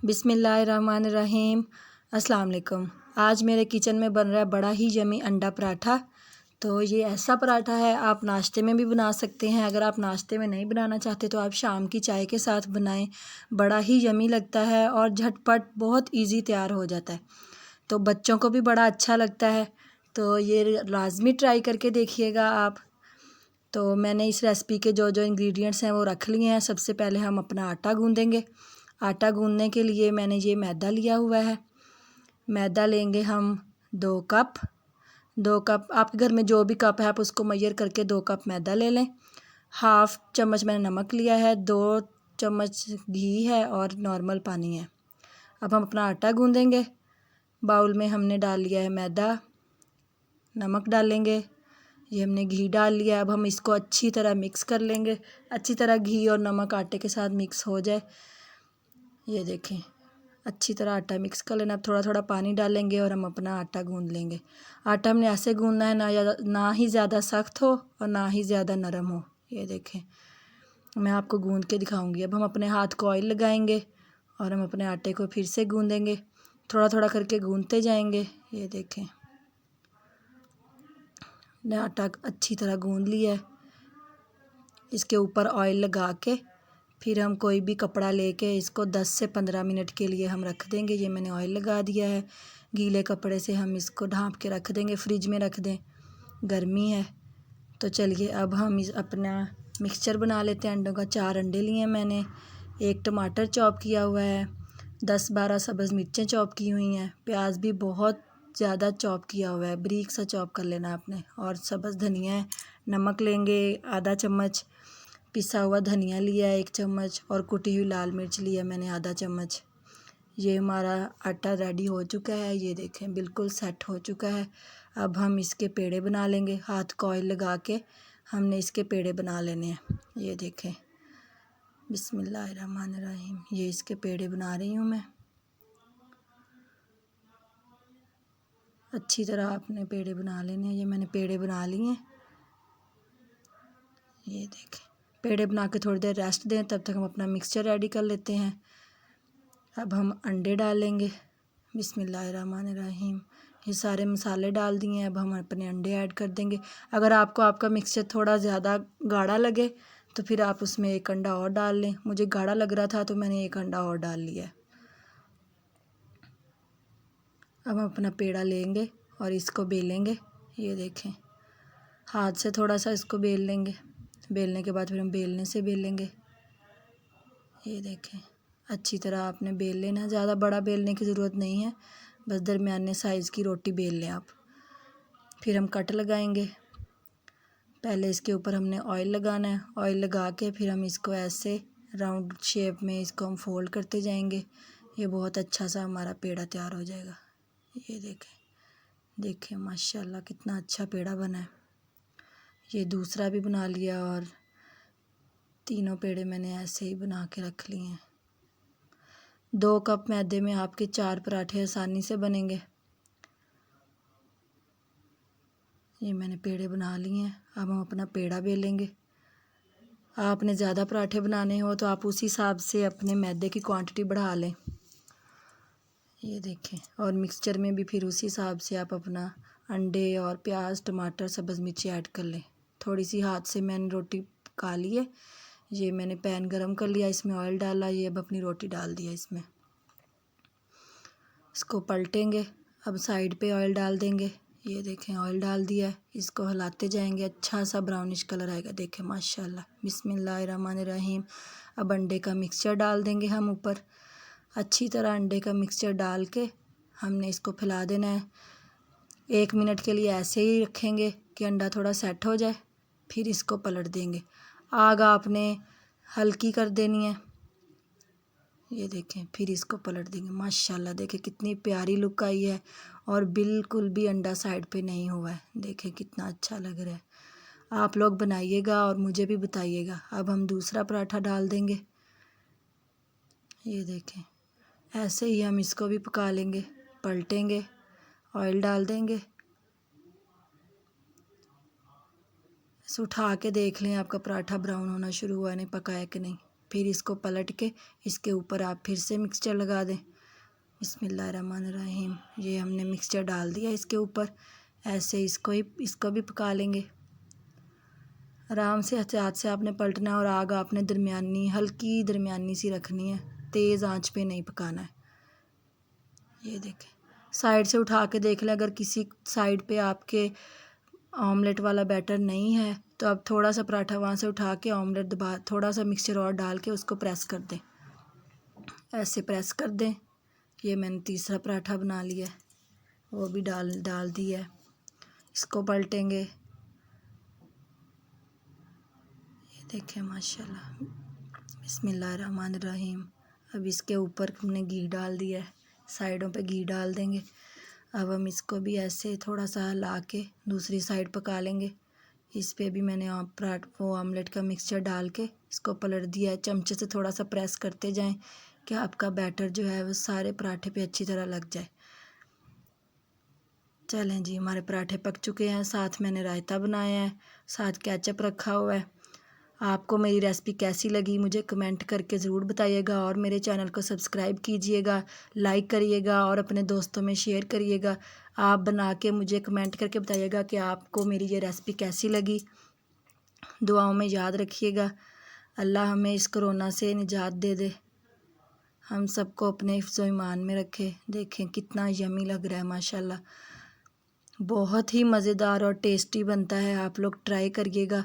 बिस्मिल्लाहिर्रहमानिर्रहीम। अस्सलाम वालेकुम। आज मेरे किचन में बन रहा है बड़ा ही यमी अंडा पराठा। तो ये ऐसा पराठा है आप नाश्ते में भी बना सकते हैं। अगर आप नाश्ते में नहीं बनाना चाहते तो आप शाम की चाय के साथ बनाएं। बड़ा ही यमी लगता है और झटपट बहुत इजी तैयार हो जाता है। तो बच्चों को भी बड़ा अच्छा लगता है। तो ये लाजमी ट्राई करके देखिएगा आप। तो मैंने इस रेसिपी के जो जो इंग्रेडिएंट्स हैं वो रख लिए हैं। सबसे पहले हम अपना आटा गूँधेंगे। आटा गूँधने के लिए मैंने ये मैदा लिया हुआ है। मैदा लेंगे हम 2 कप आपके घर में जो भी कप है आप उसको मेजर करके 2 कप मैदा ले लें। हाफ़ चम्मच मैंने नमक लिया है, 2 चम्मच घी है और नॉर्मल पानी है। अब हम अपना आटा गूँधेंगे। बाउल में हमने डाल लिया है मैदा, नमक डालेंगे, ये हमने घी डाल लिया। अब हम इसको अच्छी तरह मिक्स कर लेंगे। अच्छी तरह घी और नमक आटे के साथ मिक्स हो जाए। ये देखें अच्छी तरह आटा मिक्स कर लेना। अब थोड़ा थोड़ा पानी डालेंगे और हम अपना आटा गूँध लेंगे। आटा हमने ऐसे गूँधना है ना ही ज़्यादा सख्त हो और ना ही ज़्यादा नरम हो। ये देखें मैं आपको गूँध के दिखाऊंगी। अब हम अपने हाथ को ऑयल लगाएंगे और हम अपने आटे को फिर से गूँधेंगे। थोड़ा थोड़ा करके गूँधते जाएंगे। ये देखें मैंने आटा अच्छी तरह गूँध लिया है। इसके ऊपर ऑयल लगा के फिर हम कोई भी कपड़ा लेके इसको 10 से 15 मिनट के लिए हम रख देंगे। ये मैंने ऑयल लगा दिया है। गीले कपड़े से हम इसको ढाँप के रख देंगे, फ्रिज में रख दें, गर्मी है। तो चलिए अब हम अपना मिक्सचर बना लेते हैं अंडों का। 4 अंडे लिए हैं मैंने, 1 टमाटर चॉप किया हुआ है, 10-12 सब्ज़ मिर्चें चॉप की हुई हैं, प्याज भी बहुत ज़्यादा चॉप किया हुआ है, बारीक सा चॉप कर लेना आपने, और सब्ज़ धनिया है। नमक लेंगे आधा चम्मच, पिसा हुआ धनिया लिया है 1 चम्मच और कुटी हुई लाल मिर्च लिया मैंने आधा चम्मच। ये हमारा आटा रेडी हो चुका है। ये देखें बिल्कुल सेट हो चुका है। अब हम इसके पेड़े बना लेंगे। हाथ को ऑयल लगा के हमने इसके पेड़े बना लेने हैं। ये देखें बिस्मिल्लाहिर्रहमानिर्रहीम। ये इसके पेड़े बना रही हूँ मैं। अच्छी तरह आपने पेड़े बना लेने हैं। ये मैंने पेड़े बना लिए हैं। ये देखें पेड़े बना के थोड़ी देर रेस्ट दें, तब तक हम अपना मिक्सचर रेडी कर लेते हैं। अब हम अंडे डालेंगे। बिस्मिल्लाहिर्रहमानिर्रहीम। ये सारे मसाले डाल दिए हैं। अब हम अपने अंडे ऐड कर देंगे। अगर आपको आपका मिक्सचर थोड़ा ज़्यादा गाढ़ा लगे तो फिर आप उसमें 1 अंडा और डाल लें। मुझे गाढ़ा लग रहा था तो मैंने 1 अंडा और डाल लिया। अब हम अपना पेड़ा लेंगे और इसको बेलेंगे। ये देखें हाथ से थोड़ा सा इसको बेल लेंगे। बेलने के बाद फिर हम बेलने से बेलेंगे। ये देखें अच्छी तरह आपने बेल लेना। ज़्यादा बड़ा बेलने की ज़रूरत नहीं है, बस दरमियाने साइज़ की रोटी बेल लें आप। फिर हम कट लगाएंगे। पहले इसके ऊपर हमने ऑयल लगाना है। ऑयल लगा के फिर हम इसको ऐसे राउंड शेप में इसको हम फोल्ड करते जाएंगे। ये बहुत अच्छा सा हमारा पेड़ा तैयार हो जाएगा। ये देखें माशाल्लाह कितना अच्छा पेड़ा बना है। ये दूसरा भी बना लिया और तीनों पेड़े मैंने ऐसे ही बना के रख लिए हैं। 2 कप मैदे में आपके 4 पराठे आसानी से बनेंगे। ये मैंने पेड़े बना लिए हैं। अब हम अपना पेड़ा बेलेंगे। आपने ज़्यादा पराठे बनाने हो तो आप उस हिसाब से अपने मैदे की क्वांटिटी बढ़ा लें। ये देखें और मिक्सचर में भी फिर उसी हिसाब से आप अपना अंडे और प्याज, टमाटर, सब्ज़ मिर्ची ऐड कर लें। थोड़ी सी हाथ से मैंने रोटी पका ली है। ये मैंने पैन गरम कर लिया, इसमें ऑयल डाला। ये अब अपनी रोटी डाल दिया इसमें। इसको पलटेंगे। अब साइड पे ऑयल डाल देंगे। ये देखें ऑयल डाल दिया है। इसको हिलाते जाएंगे, अच्छा सा ब्राउनिश कलर आएगा। देखें माशाल्लाह। बिस्मिल्लाहिर्रहमानिर्रहीम। अब अंडे का मिक्सचर डाल देंगे हम ऊपर। अच्छी तरह अंडे का मिक्सचर डाल के हमने इसको फैला देना है। 1 मिनट के लिए ऐसे ही रखेंगे कि अंडा थोड़ा सेट हो जाए, फिर इसको पलट देंगे। आग आपने हल्की कर देनी है। ये देखें फिर इसको पलट देंगे। माशाल्लाह देखें कितनी प्यारी लुक आई है और बिल्कुल भी अंडा साइड पे नहीं हुआ है। देखें कितना अच्छा लग रहा है। आप लोग बनाइएगा और मुझे भी बताइएगा। अब हम दूसरा पराठा डाल देंगे। ये देखें ऐसे ही हम इसको भी पका लेंगे। पलटेंगे, ऑयल डाल देंगे। इसे उठा के देख लें आपका पराठा ब्राउन होना शुरू हुआ, नहीं पका है कि नहीं। फिर इसको पलट के इसके ऊपर आप फिर से मिक्सचर लगा दें। बिस्मिल्लाहिर्रहमानिर्रहीम। ये हमने मिक्सचर डाल दिया इसके ऊपर। ऐसे इसको भी पका लेंगे। आराम से एहतियात से आपने पलटना है और आग आपने हल्की दरमियानी सी रखनी है, तेज़ आंच पे नहीं पकाना है। ये देखें, साइड से उठा के देख लें, अगर किसी साइड पे आपके ऑमलेट वाला बैटर नहीं है तो अब थोड़ा सा पराठा वहाँ से उठा के ऑमलेट दबा, थोड़ा सा मिक्सचर और डाल के उसको प्रेस कर दें। ऐसे प्रेस कर दें। ये मैंने तीसरा पराठा बना लिया है, वो भी डाल दिया है। इसको पलटेंगे। ये देखें माशाल्लाह। बिस्मिल्लाहिर्रहमानिर्रहीम। अब इसके ऊपर हमने घी डाल दिया है, साइडों पे घी डाल देंगे। अब हम इसको भी ऐसे थोड़ा सा हिला के दूसरी साइड पका लेंगे। इस पे भी मैंने वो ऑमलेट का मिक्सचर डाल के इसको पलट दिया है। चमचे से थोड़ा सा प्रेस करते जाएं कि आपका बैटर जो है वो सारे पराठे पे अच्छी तरह लग जाए। चलें जी, हमारे पराठे पक चुके हैं। साथ मैंने रायता बनाया है, साथ केचप रखा हुआ है। आपको मेरी रेसिपी कैसी लगी मुझे कमेंट करके ज़रूर बताइएगा और मेरे चैनल को सब्सक्राइब कीजिएगा, लाइक करिएगा और अपने दोस्तों में शेयर करिएगा। आप बना के मुझे कमेंट करके बताइएगा कि आपको मेरी ये रेसिपी कैसी लगी। दुआओं में याद रखिएगा। अल्लाह हमें इस कोरोना से निजात दे दे, हम सबको अपने हिफ्ज़ ईमान में रखे। देखें कितना यमी लग रहा है माशाल्लाह। बहुत ही मज़ेदार और टेस्टी बनता है, आप लोग ट्राई करिएगा।